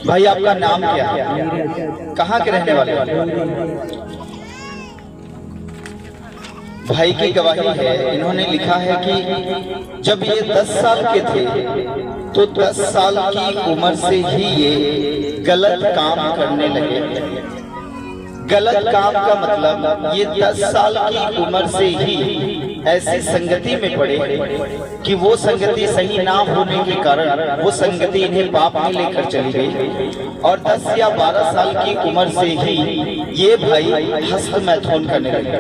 भाई आपका नाम क्या है, कहाँ के रहने वाले? भाई की गवाही है, इन्होंने लिखा है कि जब ये 10 साल के थे तो 10 साल की उम्र से ही ये गलत काम करने लगे। गलत काम का मतलब ये 10 साल की उम्र से ही ऐसी संगति में पड़े कि वो संगति सही ना होने के कारण वो संगति इन्हें पाप में लेकर चली गई। और 10 या 12 साल की उम्र से ही ये भाई हस्त मैथुन करने लगे।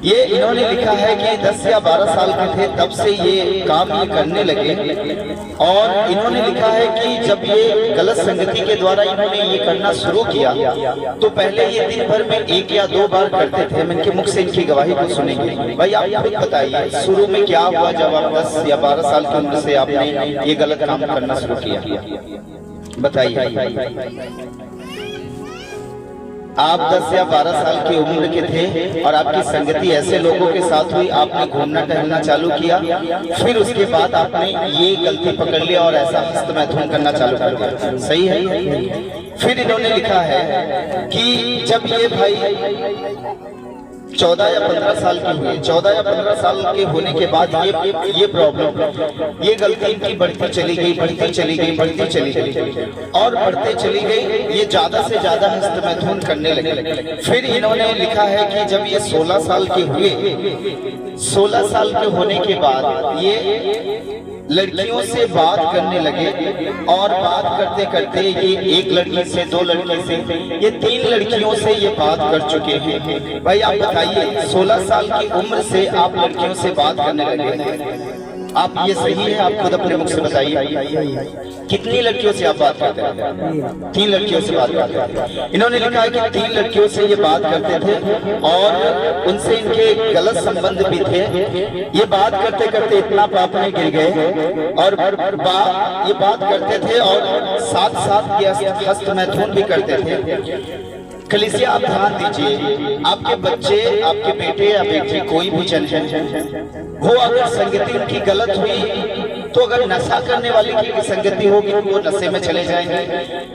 ये इन्होंने लिखा है कि 10 या 12 साल के थे तब से ये काम ये करने लगे। और इन्होंने लिखा है कि जब ये गलत संगति के द्वारा इन्होंने ये करना शुरू किया तो पहले ये दिन भर में 1 या 2 बार करते थे। हम इनके मुख से इनकी गवाही को सुनेंगे। भाई आप खुद बताइए शुरू में क्या हुआ जब आप 10 या 12 साल की उम्र से आपने ये गलत काम करना शुरू किया, बताइए। आप 10 या 12 साल की उम्र के थे और आपकी संगति ऐसे लोगों के साथ हुई, आपने घूमना टहलना चालू किया, फिर उसके बाद आपने ये गलती पकड़ लिया और ऐसा हस्त मैथुन करना चालू कर दिया, सही है। फिर इन्होंने लिखा है कि जब ये भाई 14 या 15 साल की हुई, 14 या 15 साल के होने के बाद ये प्रॉब्लम, ये गलती इनकी बढ़ती चली गई, बढ़ती चली गई, बढ़ती चली गई और बढ़ते चली गई। ये ज्यादा से ज्यादा हस्त मैथुन करने लगे। फिर इन्होंने लिखा है कि जब ये 16 साल के हुए, 16 साल के होने के बाद ये लड़कियों से बात करने लगे और बात करते करते ये एक लड़की से, 2 लड़की से, ये 3 लड़कियों से ये बात कर चुके हैं। भाई आप बताइए 16 साल की उम्र से आप लड़कियों से बात करने लगे, आप ये सही है? आप खुद अपने मुख से बताइए कितनी लड़कियों से आप बात करते हैं? 3 लड़कियों से बात करते हैं। इन्होंने लिखा है कि 3 लड़कियों से ये बात करते थे और उनसे इनके गलत संबंध भी थे। ये बात करते करते इतना पाप में गिर गए और ये बात करते थे और साथ साथ ये हस्त मैथुन भी करते थे। कलीसिया आप ध्यान दीजिए, आपके बच्चे, आपके बेटे या बेटी कोई भी जन है, वो अगर संगति उनकी गलत हुई तो अगर नशा करने वाले की संगति होगी तो वो नशे में चले जाएंगे,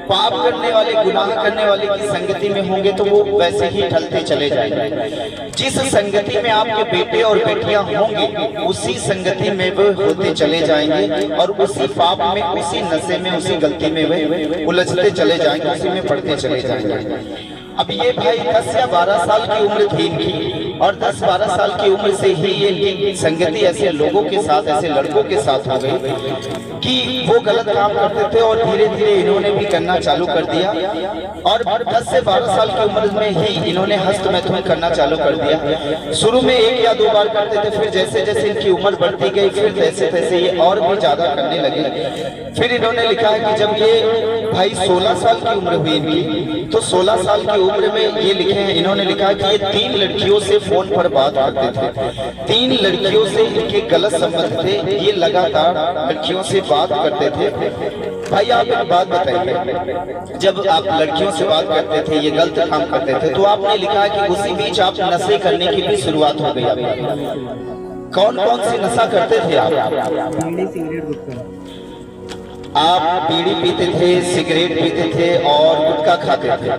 पाप करने वाले, गुनाह करने वाले की संगति में होंगे तो वो वैसे ही ढलते चले जाएंगे। जिस संगति में आपके बेटे और बेटियां होंगे उसी संगति में वो होते चले जाएंगे और उसी पाप में, उसी नशे में, उसी गलती में वे उलझते चले जाएंगे, उसी में पढ़ते चले जाएंगे। अब ये भाई 10 या 12 साल की उम्र थी इनकी और 10-12 साल की उम्र से ही ये संगति ऐसे लोगों के साथ, ऐसे लड़कों के साथ हो गई कि वो गलत काम करते थे और धीरे धीरे इन्होंने भी करना चालू कर दिया। और 10 से 12 साल की उम्र में ही इन्होंने हस्त मैथुन करना चालू कर दिया। शुरू में 1 या 2 बार करते थे, फिर जैसे जैसे इनकी उम्र बढ़ती गई फिर तैसे तैसे ये और भी ज्यादा करने लगे। फिर इन्होंने लिखा है कि जब ये भाई 16 साल की उम्र हुई इनकी तो 16 साल की उम्र में ये लिखे हैं, इन्होंने लिखा है कि ये 3 लड़कियों से फोन पर बात करते थे। 3 लड़कियों से इनके गलत संबंध थे, ये लगातार लड़कियों से बात करते थे। भाई आप एक बात बताइए, जब आप लड़कियों से बात करते थे, ये गलत काम करते थे, तो आपने लिखा है कि उसी बीच आप नशे करने की भी शुरुआत हो गई आपकी। कौन कौन सी नशा करते थे आप बीड़ी पीते थे, सिगरेट पीते थे और गुटखा खाते थे।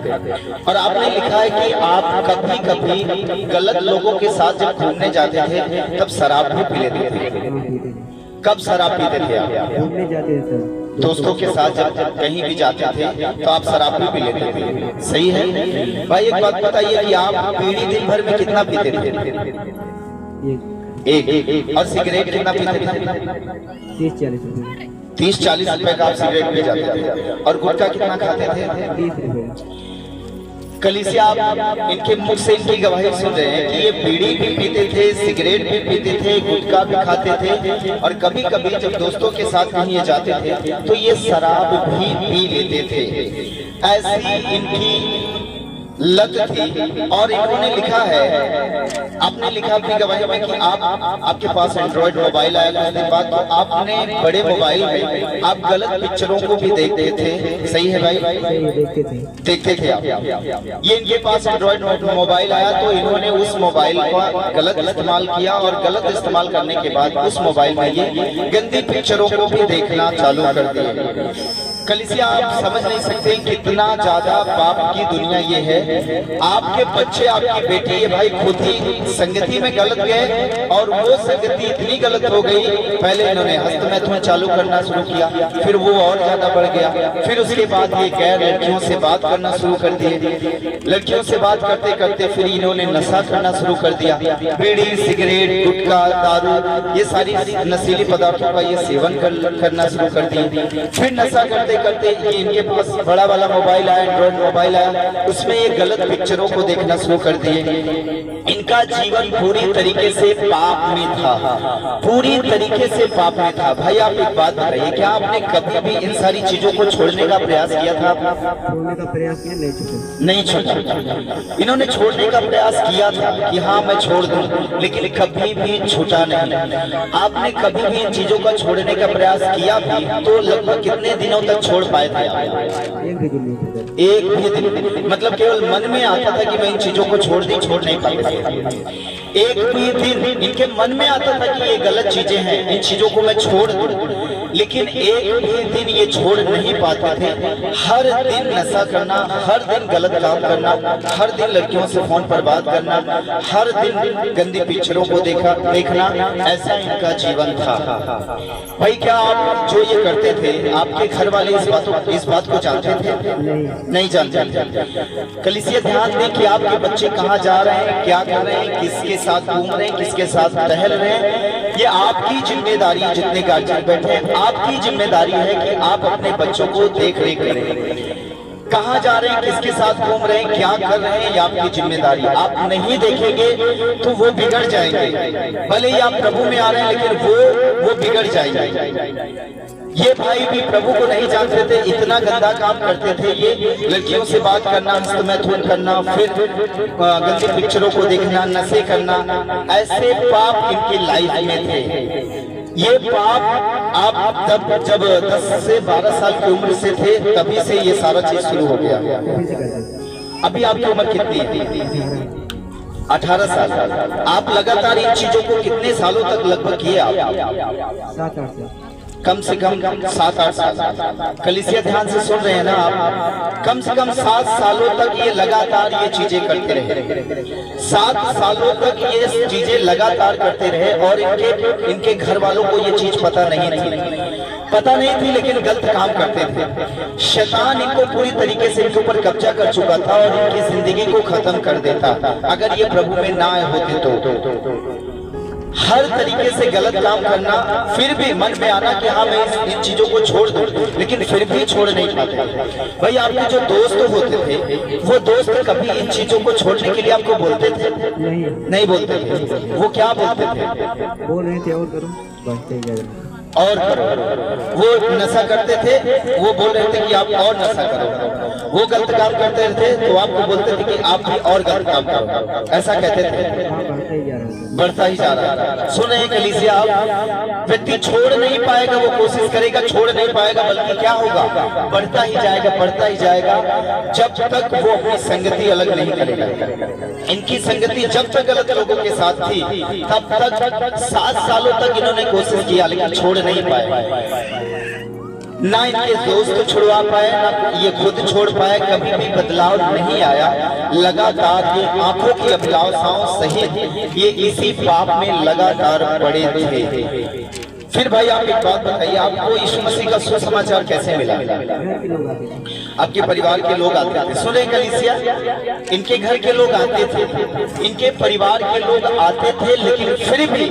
और आपने लिखा है कि आप कभी कभी गलत लोगों के साथ जब घूमने जाते थे तब शराब भी पी लेते थे। कब शराब पीते थे आप? घूमने जाते थे, दोस्तों के साथ जब कहीं भी जाते थे तो आप शराब भी पी लेते थे, सही है? भाई एक बात बताइए कि आप बीड़ी दिन भर में कितना पीते थे? एक। और सिगरेट कितना पीते थे? 30-40 रुपए का आप सिगरेट पी जाते थे। और गुटखा कितना खाते थे? 20 रुपए। कलीसिया आप इनके मुख से इनकी गवाही सुन रहे हैं कि ये बीड़ी भी पीते थे, सिगरेट भी पीते थे, गुटखा भी खाते थे और कभी कभी जब दोस्तों के साथ कहीं ये जाते थे तो ये शराब भी पी लेते थे। ऐसी इनकी लत थी। और इन्होंने लिखा है, आपने लिखा अपनी गवाही में कि आपके पास एंड्रॉइड मोबाइल आया कुछ दिन बाद, तो आपने बड़े मोबाइल में आप गलत पिक्चरों को भी देखते थे, सही है भाई? देखते थे आप। ये इनके पास एंड्रॉइड मोबाइल आया तो इन्होंने उस मोबाइल का गलत इस्तेमाल किया और गलत इस्तेमाल करने के बाद उस मोबाइल में ये गंदी पिक्चरों को भी देखना चालू कर दिया। कलीसिया आप समझ नहीं सकते कितना ज्यादा पाप की दुनिया ये है। आपके बच्चे, आपकी बेटी, ये भाई खुद ही संगति में गलत गए और वो संगति इतनी गलत हो गई, पहले इन्होंने हस्त मैथुन चालू करना शुरू किया, फिर वो और ज्यादा बढ़ गया, फिर उसके बाद ये गैर लड़कियों से बात करना शुरू कर दिए, लड़कियों से बात करते करते फिर इन्होंने नशा करना शुरू कर दिया, बीड़ी, सिगरेट, गुटखा, दारू, ये सारी नशीली पदार्थों का ये सेवन करना शुरू कर दिए। फिर नशा करते करते ये इनके पास बड़ा वाला मोबाइल आया, एंड्रॉइड मोबाइल आया, उसमें ये गलत पिक्चरों को देखना शुरू कर दिए। इनका जीवन पूरी तरीके से पाप में था, पूरी तरीके से पाप में था। भाई आप एक बात बताइए, क्या आपने कभी भी इन सारी चीजों को छोड़ने का प्रयास किया था? छोड़ने का प्रयास किया, नहीं छोड़ा। इन्होंने छोड़ने का प्रयास किया था कि हाँ मैं छोड़ दूं, लेकिन कभी भी छूटा नहीं। आपने कभी भी इन चीजों का छोड़ने का प्रयास किया भी तो लगभग कितने दिनों तक छोड़ पाए थे? एक भी दिन, मतलब केवल मन में आता था कि मैं इन चीजों को छोड़ नहीं पाते। एक भी दिन इनके मन में आता था कि ये गलत चीजें हैं, इन चीजों को मैं छोड़ दूं, लेकिन एक भी दिन ये छोड़ नहीं पाते थे। हर दिन नशा करना, हर दिन गलत काम करना, हर दिन लड़कियों से फोन पर बात करना, हर दिन गंदी पिक्चरों को देखना, ऐसा इनका जीवन था। भाई क्या आप जो ये करते थे, आपके घर वाले इस बात को जानते थे? नहीं जानते। कलीसिया ध्यान दें कि आपके बच्चे कहाँ जा रहे हैं, क्या कर रहे हैं, किसके साथ घूम रहे हैं, किसके साथ टहल रहे हैं, ये आपकी जिम्मेदारी, जितने गार्जियन बैठे हैं आपकी जिम्मेदारी है कि आप अपने बच्चों को देख रेख करें। कहाँ जा रहे हैं, किसके साथ घूम रहे हैं, क्या कर रहे हैं, ये आपकी जिम्मेदारी। आप नहीं देखेंगे तो वो बिगड़ जाएंगे। भले ही आप प्रभु में आ रहे हैं, लेकिन वो बिगड़ जाएंगे। ये भाई भी प्रभु को नहीं जानते थे, इतना गंदा काम करते थे ये, लड़कियों से बात करना, हस्त मैथुन करना, फिर गंदी पिक्चरों को देखना, नशे करना, ऐसे पाप इनकी लाइफ में थे। ये पाप आप तब जब 10 से 12 साल की उम्र से थे, तभी से ये सारा चीज शुरू हो गया। अभी आपकी उम्र कितनी है? 18 साल। आप लगातार इन चीजों को कितने सालों तक लगभग किए? आप 7-8 साल, कम से कम 7-8 साल। कलीसिया ध्यान से सुन रहे हैं ना आप? कम से कम 7 सालों तक ये लगातार ये चीजें करते रहे। 7 सालों तक ये चीजें लगातार करते रहे और इनके घर वालों को ये चीज पता नहीं थी, लेकिन गलत काम करते थे। शैतान इनको पूरी तरीके से इनके ऊपर कब्जा कर चुका था और इनकी जिंदगी को खत्म कर देता अगर ये प्रभु में ना आए होते तो। हर तरीके से गलत काम करना, फिर भी मन में आना कि हाँ मैं इन चीजों को छोड़ दूं, लेकिन फिर भी छोड़ नहीं पाते। भाई आपके जो दोस्त होते थे, वो दोस्त कभी इन चीजों को छोड़ने के लिए आपको बोलते थे? नहीं बोलते थे। वो क्या बोलते थे? बोल रहे थे और करो, बढ़ते जाए और करो। वो नशा करते थे, वो बोल रहे थे कि आप और नशा करो। वो गलत काम करते थे तो आपको बोलते थे कि आप भी और गलत काम करो, ऐसा कहते थे। बढ़ता ही जा रहा है। सुन रहे हैं कलीसिया आप? व्यक्ति छोड़ नहीं पाएगा, वो कोशिश करेगा, छोड़ नहीं पाएगा, बल्कि क्या होगा? बढ़ता ही जाएगा, जब तक वो अपनी संगति अलग नहीं करेगा। इनकी संगति जब तक गलत लोगों के साथ थी, तब तक 7 सालों तक इन्होंने कोशिश किया, लेकिन छोड़ नहीं पाए। ना इनके दोस्त छुड़वा पाए, ना ये खुद छोड़ पाए, कभी भी बदलाव नहीं आया। लगातार ये आंखों की अभिलाषाओं सहित ये इसी पाप में लगातार पड़े थे। फिर भाई आप एक बात बताइए, आपको यीशु मसीह का सुसमाचार कैसे मिला? आपके परिवार के लोग आते थे। सुने कलीसिया, इनके घर के लोग आते थे, इनके परिवार के लोग आते थे, लेकिन फिर भी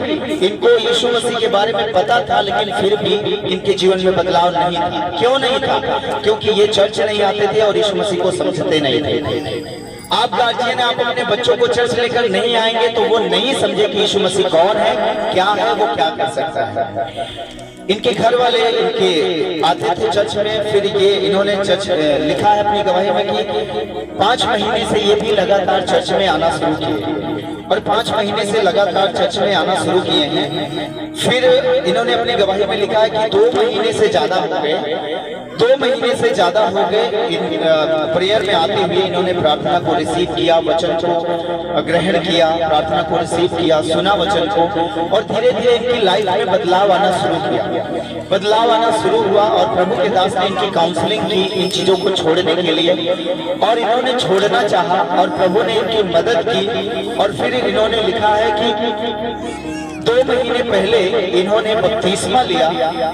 इनको यीशु मसीह के बारे में पता था, लेकिन फिर भी इनके जीवन में बदलाव नहीं था। क्यों नहीं था? क्योंकि ये चर्च नहीं आते थे और यीशु मसीह को समझते नहीं थे। आप गार्जियन, आप अपने बच्चों को चर्च लेकर नहीं आएंगे तो वो नहीं समझे कि यीशु मसीह कौन है, क्या है, वो क्या कर सकता है। इनके घर वाले इनके आते थे चर्च में, फिर ये इन्होंने चर्च लिखा है अपनी गवाही में कि 5 महीने से ये भी लगातार चर्च में आना शुरू किए और 5 महीने से लगातार चर्च में आना शुरू किए हैं। फिर इन्होंने अपनी गवाही में लिखा है कि 2 महीने से ज्यादा हो गए, 2 महीने से ज्यादा हो गए प्रेयर में आते हुए इन्होंने प्रार्थना को रिसीव किया, वचन को ग्रहण किया, प्रार्थना को रिसीव किया, सुना वचन को, और धीरे धीरे इनकी लाइफ में बदलाव आना शुरू किया। बदलाव आना शुरू हुआ और प्रभु के दास ने इनकी काउंसलिंग की इन चीजों को छोड़ने के लिए, और इन्होंने छोड़ना चाहा और प्रभु ने इनकी मदद की। और फिर इन्होंने लिखा है कि 2 महीने पहले इन्होंने बपतिस्मा लिया,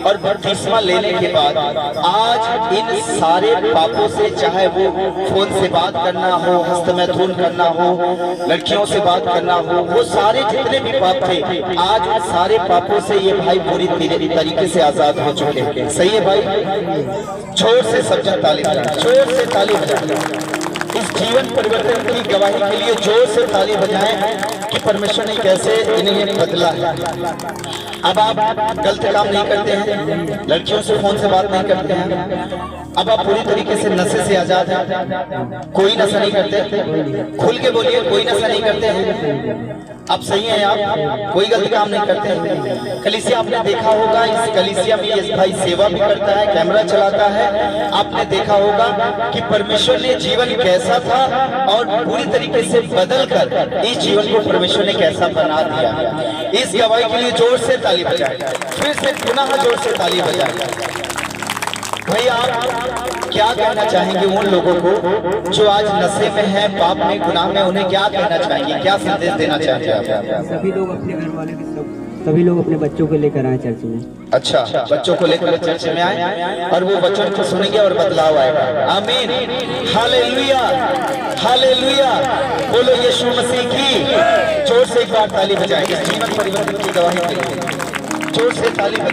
और बपतिस्मा लेने के बाद आज इन सारे पापों से, चाहे वो फोन से बात करना हो, हस्तमैथुन करना हो, लड़कियों से बात करना हो, वो सारे जितने भी पाप थे, आज उन सारे पापों से ये भाई पूरी तरीके से आजाद हो चुके हैं। सही है भाई? जोर से सब जन ताली बजाएं, जोर से ताली बजाएं। इस जीवन परिवर्तन की गवाही के लिए जोर से ताली बजाएं कि परमेश्वर ने कैसे इन्हें बदला है। अब आप गलत काम नहीं करते हैं, लड़कियों से फोन से बात नहीं करते हैं, अब आप पूरी तरीके से नशे से आजाद हैं, कोई नशा नहीं करते। खुल के बोलिए, कोई नशा नहीं करते हैं। आप सही हैं, आप कोई गलत काम नहीं करते हैं। कलीसिया आपने देखा होगा, इस कलीसिया में ये भाई सेवा भी करता है, कैमरा चलाता है। आपने देखा होगा कि परमेश्वर ने जीवन कैसा था और पूरी तरीके से बदल कर इस जीवन को परमेश्वर ने कैसा बना दिया। इस गवाही के लिए जोर से ताली बजाएं, फिर से पुनः जोर से ताली बजाएं। भाई आप क्या कहना चाहेंगे उन लोगों को जो आज नशे में है, पाप में, गुनाह में, उन्हें क्या कहना चाहेंगे, क्या संदेश देना चाहेंगे आप? सभी लोग अपने घर वाले के सभी लोग अपने बच्चों को लेकर आए चर्च में। अच्छा, बच्चों को लेकर चर्च में आए और वो वचन को सुनेंगे और बदलाव आएगा। आमीन, हालेलुया, हालेलुया। बोलो यीशु मसीह की। जोर से एक बार ताली बजाएं इस जीवन परिवर्तन की गवाही के लिए। जोर से ताली बजाएं।